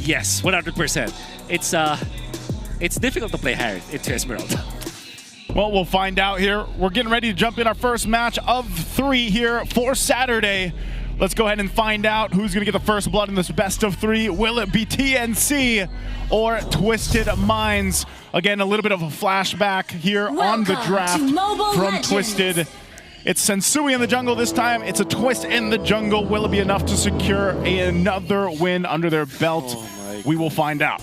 Yes, 100%. It's difficult to play higher into Esmeralda. Well, we'll find out here. We're getting ready to jump in our first match of 3 here for Saturday. Let's go ahead and find out who's going to get the first blood in this best of 3. Will it be TNC or Twisted Minds? Again, a little bit of a flashback here on the draft from Twisted. It's Sensui in the jungle this time. It's a twist in the jungle. Will it be enough to secure another win under their belt? We will find out.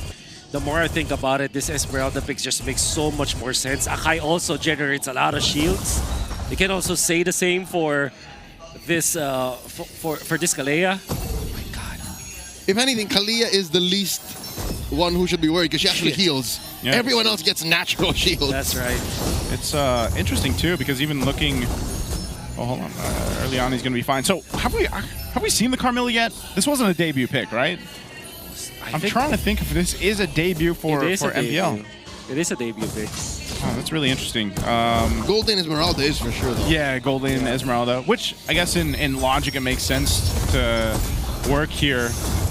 The more I think about it, this Esmeralda pick just makes so much more sense. Akai also generates a lot of shields. You can also say the same for this for this Kalea. Oh my god. If anything, Kalea is the least one who should be worried because she actually heals. Yeah. Everyone else gets natural shields. That's right. It's interesting too because even looking, oh hold on, early on he's going to be fine. So have we seen the Carmilla yet? This wasn't a debut pick, right? I'm trying to think if this is a debut for MPL. It is a debut pick. Oh, that's really interesting. Golden Esmeralda is for sure, though. Yeah, Golden Esmeralda, which I guess in logic it makes sense to work here.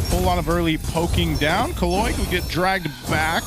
Whole lot of early poking down. Kaloi will get dragged back.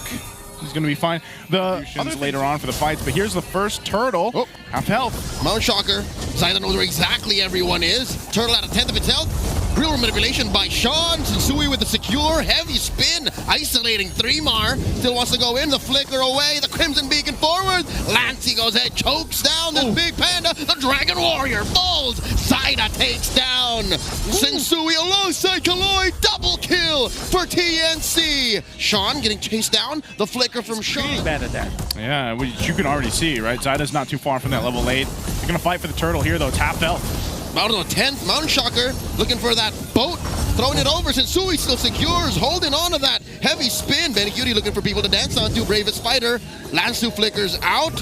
He's going to be fine. The others later on for the fights, but here's the first turtle. Oh. Half health. Mount Shocker. Zyda knows where exactly everyone is. Turtle at a 10th of its health. Real manipulation by Sean. Sensui with the secure heavy spin. Isolating 3MAR. Still wants to go in. The flicker away. The Crimson Beacon forward. Lancey goes ahead. Chokes down this big panda. The Dragon Warrior falls. Zyda takes down Sensui alongside Kaloi. Double kill for TNC. Sean getting chased down. The flicker from Sean. Pretty bad at that. Yeah, which you can already see, right? Zyda's not too far from that level 8. They're going to fight for the turtle here, though. It's half health. Out on the 10th, Mountain Shocker looking for that boat, throwing it over. Sensui still secures, holding on to that heavy spin. Benicudi looking for people to dance on to. Bravest Fighter. Lansu flickers out,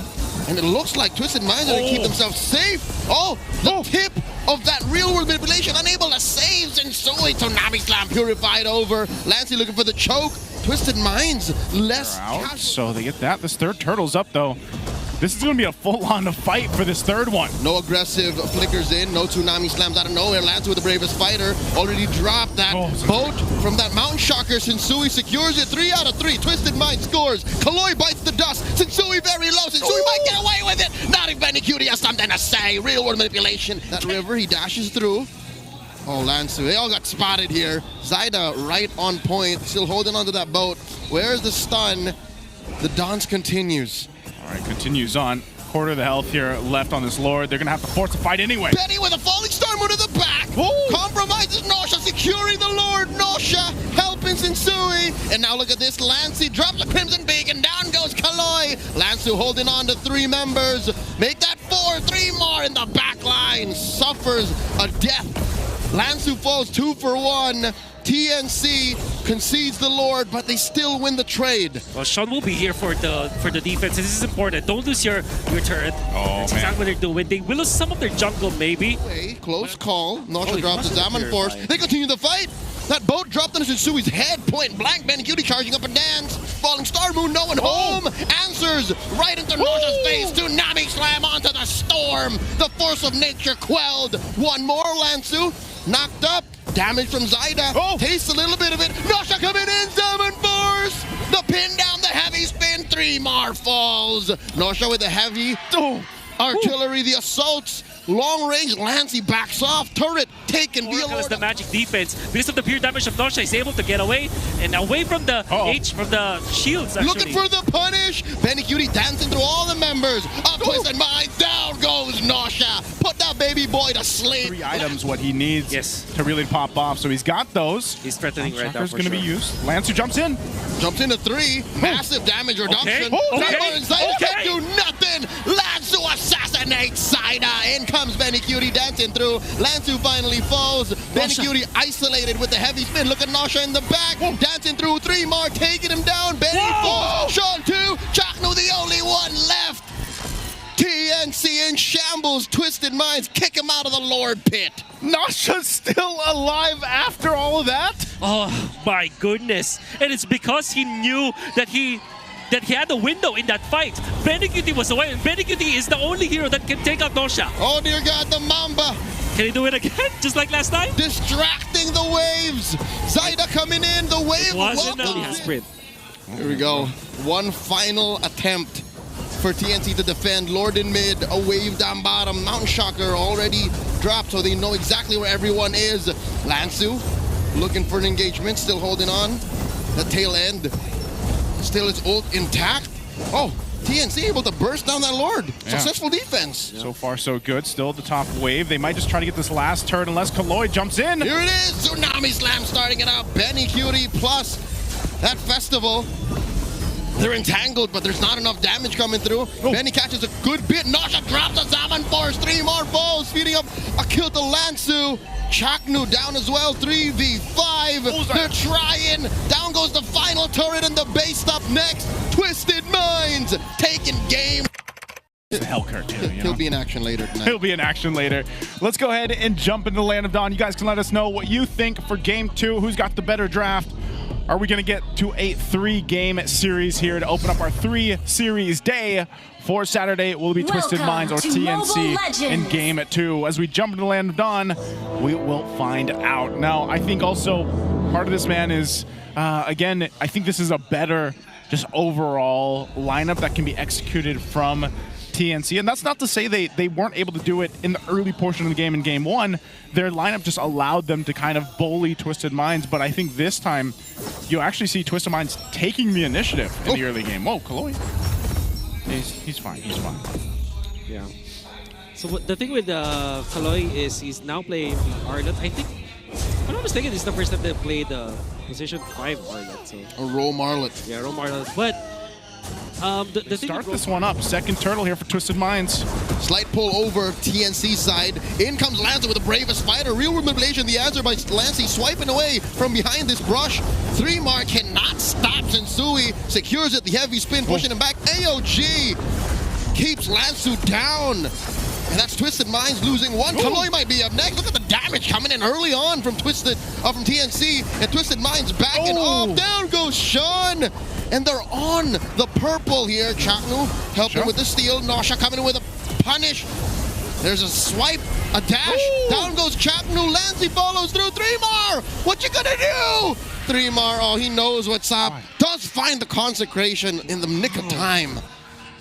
and it looks like Twisted Minds are going to keep themselves safe. Oh, the tip of that real-world manipulation, unable to save Sensui. Tsunami Slam purified over. Lancey looking for the choke. Twisted Minds less out, so they get that. This third turtle's up, though. This is going to be a full-on fight for this third one. No aggressive flickers in, no Tsunami Slams out of nowhere. Lancer with the Bravest Fighter already dropped that boat from that Mountain Shocker. Sensui secures it. 3 out of 3. Twisted Mind scores. Kaloi bites the dust. Sensui very low. Sensui might get away with it. Not if Benicudi has something to say. Real world manipulation. That river, he dashes through. Oh, Lansu, they all got spotted here. Zyda right on point, still holding onto that boat. Where's the stun? The dance continues. All right, continues on. Quarter of the health here left on this Lord. They're going to have to force the fight anyway. Benny with a falling star moon to the back. Ooh. Compromises Nosha, securing the Lord. Nosha helping Sensui. And now look at this. Lancey drops a Crimson Beacon. Down goes Kaloi. Lansu holding on to 3 members. Make that 4. 3 more in the back line. Suffers a death. Lansu falls 2 for 1. TNC concedes the Lord, but they still win the trade. Well, Sean will be here for the defense. This is important. Don't lose your turret. That's exactly what they're doing. They will lose some of their jungle, maybe. Close call. Nosha drops the Diamond Force. They continue the fight. That boat dropped on Sensui's head, point blank. Benicudi charging up a dance. Falling Star Moon, no one home. Answers right into Nosha's face. Tsunami Slam onto the storm. The force of nature quelled. One more, Lansu. Knocked up. Damage from Zyda. Tastes a little bit of it. Nosha coming in. Diamond Force. The pin down, the heavy spin. 3MAR falls. Nosha with the heavy artillery. The assaults. Long range. Lancey backs off. Turret taken. Because the magic defense. Because of the pure damage of Nosha, is able to get away and away from the from the shields. Actually. Looking for the punish. Benicudi dancing through all the members. Up Twisted Mind. Down goes Nosha. Put that baby boy to sleep. 3 items, what he needs to really pop off. So he's got those. He's threatening right now. Going to be used. Lancer jumps in. Jumps into 3. Massive damage reduction. Can't do nothing. Lansu assassinates Zyda. In comes Benicudi dancing through. Lansu finally falls. Benicudi isolated with the heavy spin. Look at Nosha in the back. Dancing through. 3MAR taking him down. Benny falls. Sean 2. Chaknu the only one left. TNC in shambles. Twisted Minds kick him out of the Lord pit. Nosha's still alive after all of that? Oh my goodness. And it's because he knew that he had a window in that fight. Benicudi was away, and Benicudi is the only hero that can take out Nosha. Oh dear God, the Mamba Can he do it again? Just like last time? Distracting the waves. Zaida coming in. The wave Wasn't welcomes only has sprint. Here we go. One final attempt for TNC to defend. Lord in mid, a wave down bottom. Mountain Shocker already dropped, so they know exactly where everyone is. Lansu looking for an engagement, still holding on. The tail end, still its ult intact. Oh, TNC able to burst down that Lord. Yeah. Successful defense. So far, so good. Still at the top wave. They might just try to get this last turret unless Kaloy jumps in. Here it is. Tsunami Slam starting it out. Benny Cutie plus that festival. They're entangled, but there's not enough damage coming through. Benny catches a good bit. Nasha drops a Zaman Force. 3MAR falls, speeding up a kill to Lansu. Chaknu down as well. 3v5. They're trying. Down goes the final turret, and the base up next. Twisted Minds taking game. It's a Hellcurt too, you know? He'll be in action later tonight. He'll be in action later. Let's go ahead and jump into the Land of Dawn. You guys can let us know what you think for Game 2. Who's got the better draft? Are we going to get to a 3-game series here to open up our 3-series day for Saturday? Will it be Twisted Minds or TNC in Game 2? As we jump into the Land of Dawn, we will find out. Now, I think also part of this, man, is, again, I think this is a better just overall lineup that can be executed from TNC. And that's not to say they weren't able to do it in the early portion of the game in Game 1. Their lineup just allowed them to kind of bully Twisted Minds. But I think this time, you actually see Twisted Minds taking the initiative in the early game. Whoa, Kaloy. He's fine. He's fine. Yeah. So the thing with Kaloy is he's now playing Arlet. I think, if I'm not mistaken, this is the first time they played position 5 Arlet. So. A Rome Arlet. Yeah, Rome Arlet. But the thing Start this one up. Second turtle here for Twisted Minds. Slight pull over TNC side. In comes Lancer with the bravest fighter. Real world manipulation. The answer by Lancy swiping away from behind this brush. 3MAR cannot stop Sensui. Secures it. The heavy spin pushing him back. AOG keeps Lansu down. And that's Twisted Minds losing one. Kaloy might be up next. Look at the damage coming in early on from from TNC. And Twisted Minds backing off. Down goes Sean. And they're on the purple here. Chaknu helping with the steal. Nasha coming in with a punish. There's a swipe, a dash. Down goes Chaknu. Lancy follows through. 3MAR, what you gonna do? 3MAR, oh, he knows what's up. Does find the consecration in the nick of time.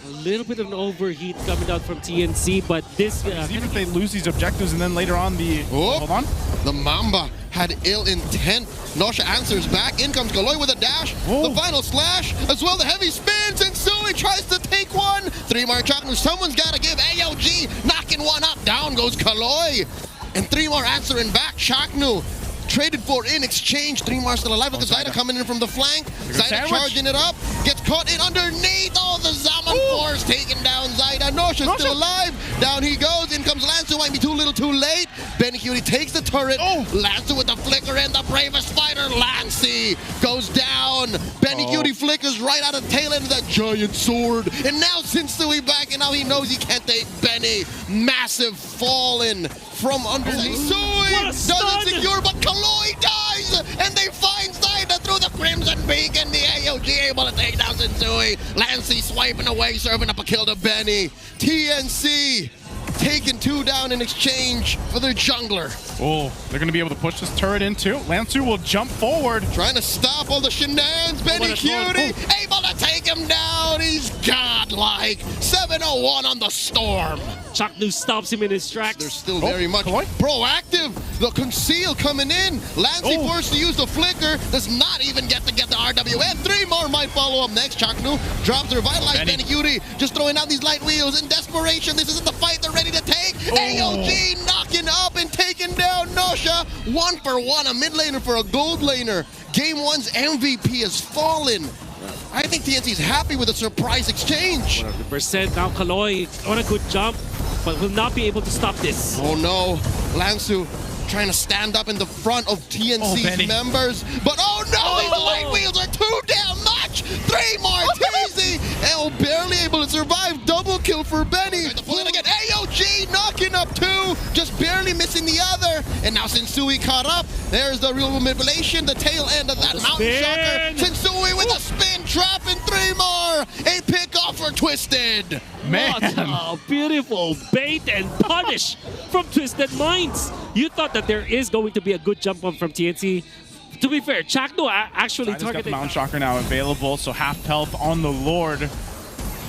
A little bit of an overheat coming out from TNC, but this... even if they lose these objectives and then later on the... hold on. The Mamba had ill intent. Nasha answers back. In comes Kaloy with a dash. The final slash, as well the heavy spins, and Sui tries to take one. 3MAR Chaknu, someone's got to give. AOG knocking one up. Down goes Kaloy. And 3MAR answering back. Chaknu traded for in exchange. 3MAR still alive. Look at Zaida coming in from the flank. Zaida charging it up. Gets caught in underneath. Oh, the Zaman Force taking down Zaida. Nasha's still alive. Down he goes. In comes Lancer. Might be too little too late. Benny Cutie takes the turret. Lancer with the flicker and the bravest fighter. Lancy goes down. Benny Cutie flickers right out of the tail end of that giant sword. And now Sensui back, and now he knows he can't take Benny. Massive falling from under. Sensui doesn't secure, but Kaloy dies, and they find Zaida through the Crimson Beacon. The AOG able to take down Sensui. Lancy swiping away, serving up a kill to Benny. TNC taking 2 down in exchange for their jungler. They're going to be able to push this turret in too. Lancer will jump forward. Trying to stop all the shenanigans. Benny Cutie able to take him down. He's godlike. 701 on the storm. Chaknu stops him in his tracks. They're still very much proactive. The conceal coming in. Lancy forced to use the flicker. Does not even get the RWN. 3MAR might follow up next. Chaknu drops the revitalized Benny Cutie. Just throwing out these light wheels in desperation. This isn't the fight they're ready to take. AOG knocking up and taking down Nasha. 1 for 1. A mid laner for a gold laner. Game 1's MVP has fallen. I think TNC is happy with a surprise exchange. 100%. Now Kaloy on a good jump, but will not be able to stop this. Oh no, Lansu trying to stand up in the front of TNC's members. But oh no, these light wheels are too damn much. 3MAR Teasy, and barely able to survive. Double kill for Benny. Again, AOG knocking up 2, just barely missing the other. And now Sensui caught up. There's the real manipulation, the tail end of that Mountain Shocker. Sensui with a spin trap and 3MAR. A pick off for Twisted. Man. What a beautiful bait and punish from Twisted Minds. You thought that there is going to be a good jump on from TNC. To be fair, Chakno actually Got the targeted. Mountain Shocker now available, so half health on the Lord.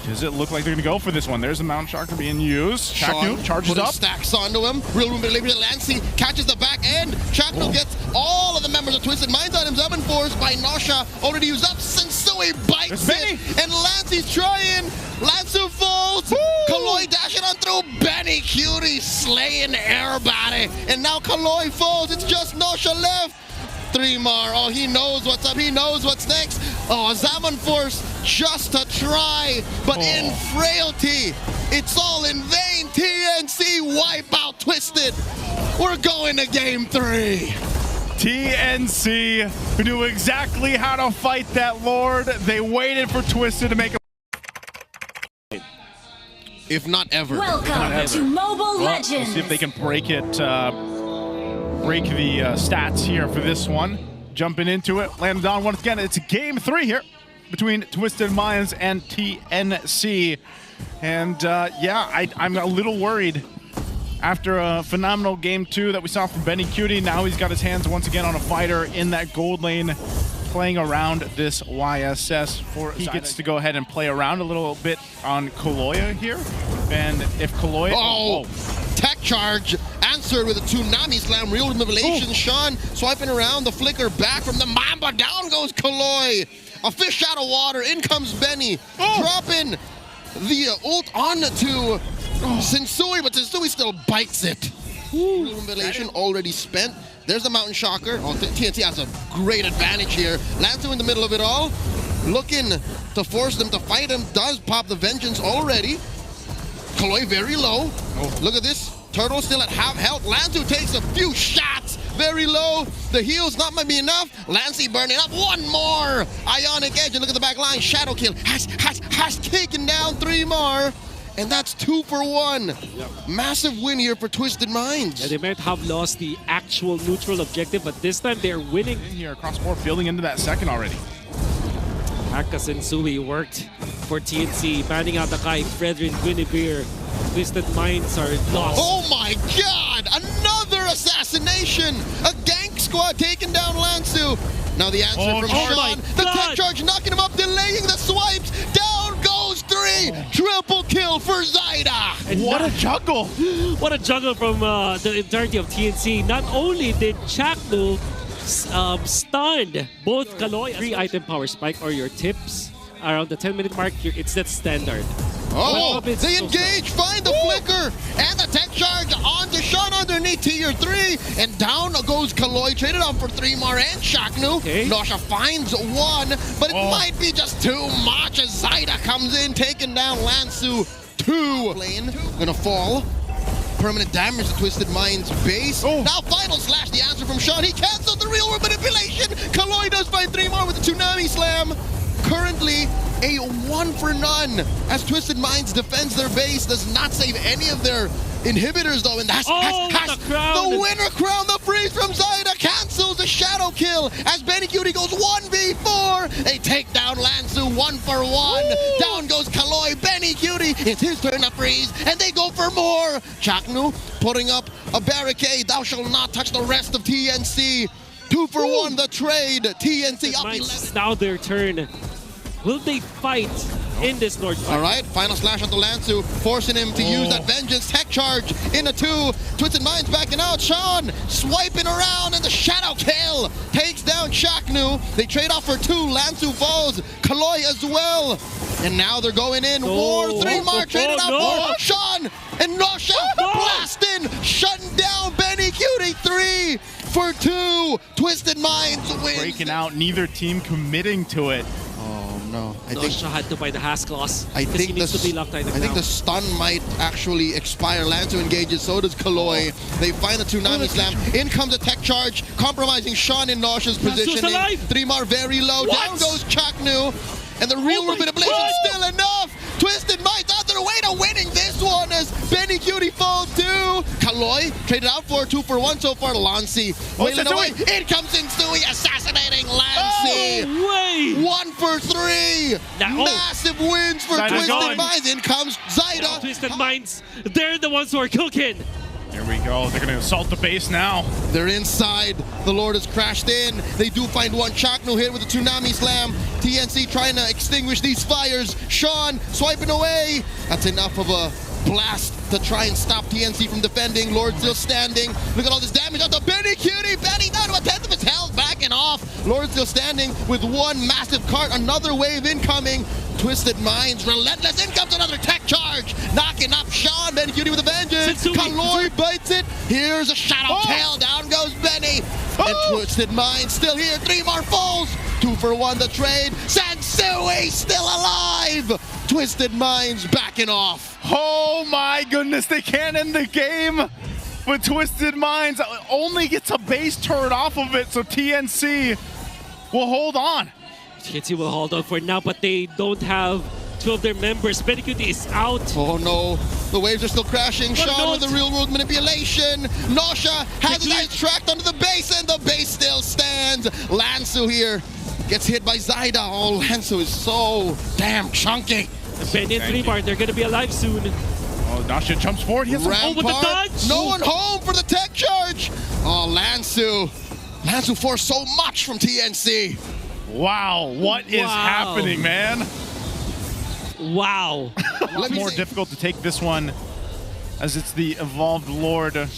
Does it look like they're going to go for this one? There's the Mountain Shocker being used. Chakno charges putting up. stacks onto him. Real Lancey catches the back end. Chakno gets all of the members of Twisted Minds on him. Summon Force by Nosha. Already used up. Sensui bites it. And Lancey's trying. Lansu falls. Kaloi dashing on through. Benny Cutie slaying everybody. And now Kaloi falls. It's just Nosha left. 3MAR, oh, he knows what's up, he knows what's next. Oh, Zaman Force just to try, but in frailty, it's all in vain. TNC wipe out Twisted. We're going to game 3. TNC, who knew exactly how to fight that Lord. They waited for Twisted to make a... If not ever. Welcome to Mobile Legends. We'll see if they can break it, break the stats here for this one. Jumping into it, landed on once again. It's game 3 here between Twisted Minds and TNC. And yeah, I'm a little worried after a phenomenal game 2 that we saw from Benny Cutie. Now he's got his hands once again on a fighter in that gold lane, playing around this YSS. He gets to go ahead and play around a little bit on Kaloya here. And if Kaloya... Tech charge answered with a tsunami slam. Real Mobilelegendsbangbang. Sean swiping around the flicker back from the Mamba. Down goes Kaloi. A fish out of water. In comes Benny. Dropping the ult onto Sensui, but Sensui still bites it. Real Mobilelegendsbangbang already spent. There's the Mountain Shocker. Oh, TNT has a great advantage here. Lanzu in the middle of it all. Looking to force them to fight him. Does pop the Vengeance already. Kaloi very low. Look at this. Turtle still at half health. Lanzu takes a few shots. Very low. The heal's not might be enough. Lancey burning up. One more. Ionic Edge. And look at the back line. Shadow kill. Has taken down 3MAR. And that's 2 for 1. Yep. Massive win here for Twisted Minds. Yeah, they might have lost the actual neutral objective, but this time they're winning. In here, across board, building into that second already. Haka Sensui worked for TNC, banning out the Kai, Fredrin, Guinevere. Twisted Minds are lost. Oh my god! Another assassination! A gank squad taking down Lansu. Now the answer from Sean. The tech charge knocking him up, delaying the swipes. Down goes 3. Triple kill for Zyda. And what a juggle! What a juggle from the entirety of TNC. Not only did Chakno stunned both Kaloi, 3-item power spike or your tips around the 10-minute mark. It's that standard. Oh, they engage, find the flicker, and the tech charge onto Sean underneath tier 3, and down goes Kaloi, traded on for 3MAR and Chakno. Nosha finds 1, but it might be just too much as Zyda comes in, taking down Lansu. 2 lane, gonna fall. Permanent damage to Twisted Minds base. Now final slash, the answer from Sean. He canceled the real world manipulation. Kaloi does find 3MAR with the tsunami slam. Currently a 1 for none as Twisted Minds defends their base, does not save any of their inhibitors though, and that's the winner crown. The freeze from Zyda cancels the shadow kill as Benny Cutie goes 1v4. They take down Lansu 1 for 1. Down goes Kaloi. Benny Cutie, it's his turn to freeze, and they go for more. Chakno putting up a barricade. Thou shalt not touch the rest of TNC. 2 for 1 the trade. TNC up 11. Now their turn. Will they fight in this North fight? All right, final slash onto Lansu, forcing him to use that Vengeance tech charge into 2. Twisted Minds backing out. Sean swiping around, and the shadow kill takes down Chakno. They trade off for 2. Lansu falls. Kaloi as well. And now they're going in. War 3MAR traded out for Sean. And Nosha blasting, shutting down Benny Cutie. 3 for 2. Twisted Minds wins. Breaking out, neither team committing to it. No, I think Nosha had to buy the Has clause. I think he needs to be locked in. I think the stun might actually expire. Lanzu engages, so does Kaloi. They find the tsunami slam. In comes a tech charge, compromising Sean in Nosha's positioning. 3MAR very low. Down goes Chakno. And the real manipulation still enough. Twisted Minds on their way to winning this one as Benny Cutie falls 2. Kaloi traded out for 2 for 1 so far. Lancey wailing away. In comes Sensui assassinating Lancey. 1 for for 3. Now- Massive wins for Zyda's Twisted going. Minds. In comes Zyda. Twisted Minds, they're the ones who are cooking. Here we go. They're going to assault the base now. They're inside. The Lord has crashed in. They do find one Chakno hit with a Tsunami Slam. TNC trying to extinguish these fires. Sean swiping away. That's enough of a blast to try and stop TNC from defending. Lord still standing. Look at all this damage on the Benny Cutie. Benny down to a tenth of his health, backing off. Lord still standing with one massive cart. Another wave incoming. Twisted Minds, relentless. In comes another tech charge. Knocking up Sean. Benny Cutie with a vengeance. Sensui. Kaloy bites it. Here's a shadow tail. Down goes Benny. And Twisted Minds still here. 3MAR falls. 2 for 1 the trade. Sansui still alive. Twisted Minds backing off. Oh my goodness, they can't end the game. But Twisted Minds only gets a base turret off of it, so TNC will hold on. TNC will hold on for now, but they don't have 2 of their members. Benny Cutie is out. Oh no, the waves are still crashing. Sean with the real world manipulation. Nosha has his eyes tracked onto the base, and the base still stands. Lansu here gets hit by Zyda. Oh, Lansu is so damn chunky. Benny and 3MAR, they're gonna be alive soon. Oh, Dasha jumps forward. He has Rampart, with the dodge. no one home for the tech charge. Oh, Lansu forced so much from TNC. Wow, what is happening, man? Wow. A lot more difficult to take this one as it's the evolved Lord.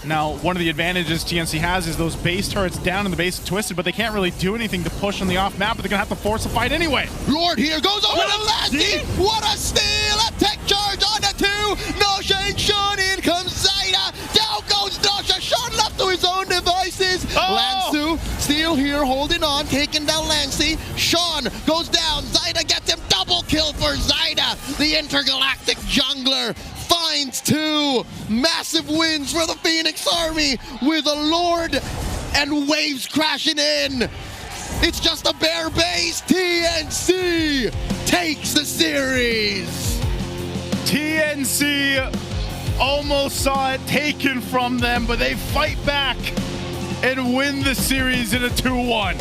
Now, one of the advantages TNC has is those base turrets down in the base of Twisted, but they can't really do anything to push on the off map, but they're gonna have to force a fight anyway. Lord here goes over to Lasty. What a steal! A tech charge on the 2. Nosha and Sean. In comes Zyda. Down goes Nosha. Sean left to his own devices. Lansu still here holding on, taking down Lancy. Sean goes down. Zyda gets him. Double kill for Zyda. The intergalactic jungler finds 2 massive wins for the Phoenix Army with a Lord and waves crashing in. It's just a bare base. TNC takes the series. TNC almost saw it taken from them, but they fight back and win the series in a 2-1.